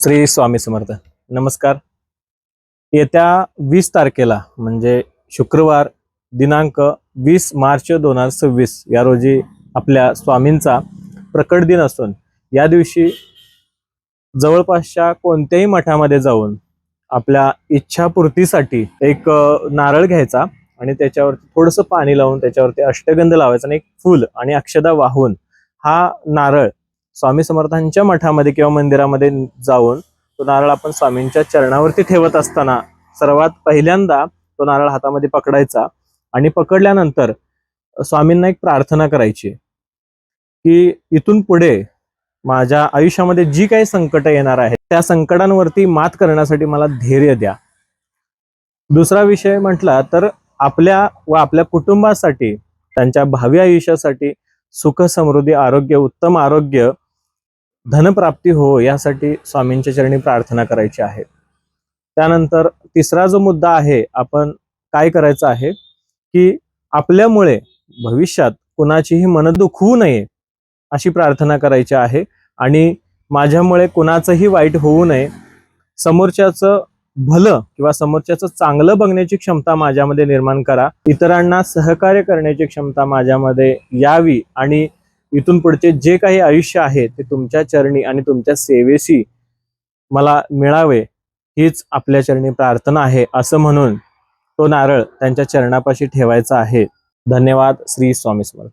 श्री स्वामी समर्थ. नमस्कार. येत्या 20 तारखेला म्हणजे शुक्रवार दिनांक 20 मार्च 2026 या रोजी आपल्या स्वामींचा प्रकट दिन असून या दिवशी जवळपासच्या कोणत्याही मठामध्ये जाऊन आपल्या इच्छापूर्तीसाठी एक नारळ घ्यायचा आणि त्याच्यावरती थोडंसं पाणी लावून त्याच्यावरती अष्टगंध लावायचा आणि एक फूल आणि अक्षदा वाहून हा नारळ स्वामी समर्थांच्या मठामध्ये किंवा मंदिरामध्ये जाऊन तो नारळ आपण स्वामींच्या चरणावरती ठेवत असताना सर्वात पहिल्यांदा तो नारळ हातामध्ये पकडायचा आणि पकडल्यानंतर स्वामींना एक प्रार्थना करायची की इथून पुढे माझ्या आयुष्यामध्ये जी काही संकट येणार आहेत त्या संकटांवरती मात करण्यासाठी मला धैर्य द्या. दुसरा विषय म्हटला तर आपल्या व आपल्या कुटुंबासाठी त्यांच्या भावी आयुष्यासाठी सुख समृद्धी आरोग्य उत्तम आरोग्य धनप्राप्ती हो यासाठी स्वामींच्या चरणी प्रार्थना करायची आहे. त्यानंतर तिसरा जो मुद्दा आहे आपण काय करायचं आहे की आपल्यामुळे भविष्यात कुणाचीही मन दुखवू नये अशी प्रार्थना करायची आहे आणि माझ्यामुळे कुणाचंही वाईट होऊ नये, समोरच्याचं भलं किंवा समोरच्याचं चांगलं बघण्याची क्षमता माझ्यामध्ये निर्माण करा, इतरांना सहकार्य करण्याची क्षमता माझ्यामध्ये यावी आणि इथून पुढचे जे काही आयुष्य आहे ते तुमच्या चरणी आणि तुमच्या सेवेशी मला मिळावे हीच आपल्या चरणी प्रार्थना आहे असं म्हणून तो नारळ त्यांच्या चरणापाशी ठेवायचा आहे. धन्यवाद. श्री स्वामी समर्थ.